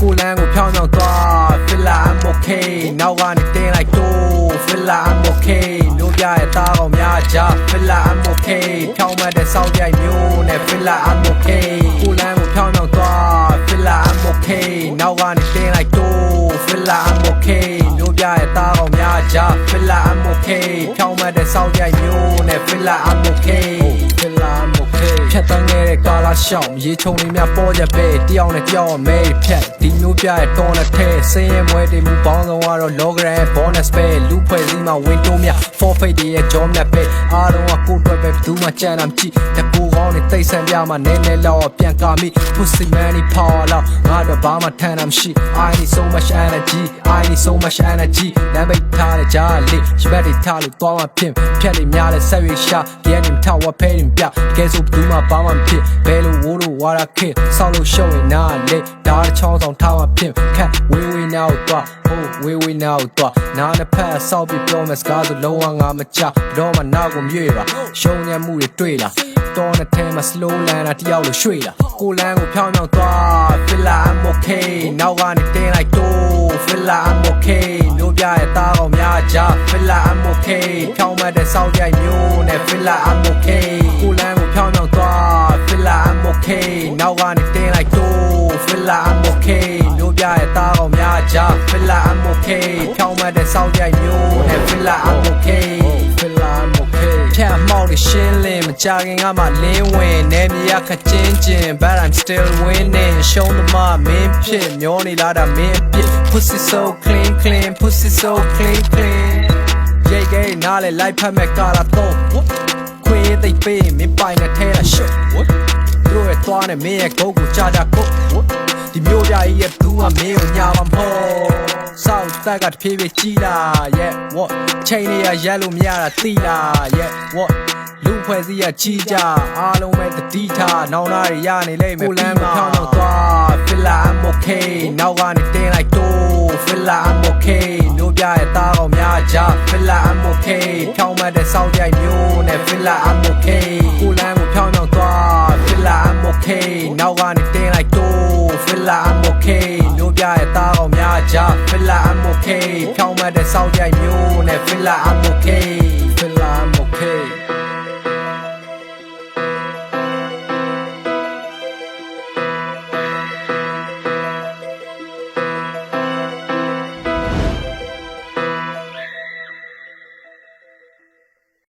ကိုလန်းကိုဖြောင်းဖြောင်းသွား feel like I'm okay နောက်ကနေတင်းလိုက်တိုး feel like I'm okay လို့ပြရဲ့သားကောင်များကြ feel like I'm okay ဖြောင်းမှတ်တဲ့စောက်ရိုက်မျိုးနဲ့ feel like I'm okay ကိုလန်းကိုဖြောင်းဖြောင်းသွား feel like I'm okay နောက်ကနေတင်းလိုက်တိုး feel like I'm okay လို့ပြရဲ့သားကောင်များကြ feel like I'm okay ဖြောင်းမှတ်တဲ့စောက်ရိုက်မျိုးနဲ့ feel like I'm okay feel like I'm okay ဖြတ်တန်းခဲ့တဲ့ကာလာရှောင်းရေချုံတွေများပေါ်ကြပဲတယောက်နဲ့တယောက်မဲဖြတ်ဒီမျိုးပြရဲ့တော်နဲ့ထဲစင်းရဲမွဲတွေမူပေါင်းဆုံးကတော့ logram bonus ပဲလူဖွဲ့စည်းမှာဝင်တိုးမြ forfeit ရဲ့ job နဲ့ပဲအားလုံးကကိုယ်အတွက်ပဲဘယ်သူမှကြံတာမကြည့်တကူကောင်းနေတိတ်ဆန်ပြမှာနဲနဲလောက်ပြန်ကာမိ pussy man power လောက်ငါတော့ဘာမှထမ်းတာမရှိ I need so much energy I need so much energy လမ်းပိတ်ထားတဲ့ကြားလေးရှဘက်တွေထားလို့သွားမှဖြစ်ဖြတ်လေးများလဲဆက်ရွေးရှာဒီကနေမထဝဖဲရင်ပြကဲဆိုဘယ်သူမှဘာမှမဖြစ်ဘယ်လိုဝိုးလို့ဝါရခေဆောက်လို့ရှုံးရင်နားလေဒါတစ်ချောင်းဆောင်ထားမှဖြစ်ခက်ဝေးဝေးနောက်သွားဝေးဝေးနောက်သွားနားနှစ်ဖက်ဆောက်ပြီးပြောမယ်စကားဆိုလုံးဝငါမချတော့မှနောက်ကိုမြွေပါရှုံးညံ့မှုတွေတွေ့လာတော်နဲ့ထဲမှာ slow လန်တာတယောက်လိုရွှေ့လာကိုလန်းကိုဖြောင်းဖြောင်းသွား feel like I'm okay နောက်ကနေတင်းလိုက်တိုး feel like I'm okay လို့ပြရဲ့သားကောင်များကြ feel like I'm okay ဖြောင်းမှတ်တဲ့စောက်ရိုက်မျိုးနဲ့ feel like I'm okay ကိုလန်းကိုဖြောင်းဖြောင်းသွား feel like I'm okay နောက်ကနေတင်းလိုက်တိုး feel like I'm okay လို့ပြရဲ့သားကောင်များကြ feel like I'm okay ဖြောင်းမှတ်တဲ့စောက်ရိုက်မျိုးနဲ့ feel like I'm okay feel like I'm okay ဖြတ်မောက်တွေရှင်းလင်းမကြခင်ကမှလင်းဝင်နေမြရခချင်းချင်း but I'm still winning ရှုံးသမားမင်းဖြစ်မျောနေလာတာမင်းဖြစ် pussy so clean clean pussy so clean clean ရိတ်ကိနားလေလိုက်ဖက်မဲ့ကာလာတော့ခွေးသိပ်ပေးမင်းပိုင်နဲ့ထဲလာရှုပ်တို့ရဲ့သွားနဲ့မင်းရဲ့ဂုတ်ကိုကြာကြာကုတ်ဒီမျိုးပြကြီးရဲ့ဘူးကမင်းကိုညာမှာမဟုတ်စောက်တက်ကတဖြည်းဖြည်းကြီးလာ yeah what ချိန်နေရရက်လို့မရတာသိလား yeah what လူဖွဲ့စည်းရကြီးကြအားလုံးပဲတတိထားနောင်နာတွေရနေလိမ့်မယ်ကိုလန်းကိုဖြောင်းဖြောင်းသွား feel like I'm okay နောက်ကနေတင်းလိုက်တိုး feel like I'm okay လို့ပြရဲ့သားကောင်များကြ feel like I'm okay ဖြောင်းမှတ်တဲ့စောက်ရိုက်မျိုးနဲ့ feel like I'm okay ကိုလန်းကိုဖြောင်းဖြောင်းသွား feel like I'm okay နောက်ကနေတင်းလိုက်တိုး feel like I'm okay လို့ပြရဲ့သားကောင်များကြ feel like I'm okay ဖြောင်းမှတ်တဲ့စောက်ရိုက်မျိုးနဲ့ feel like I'm okay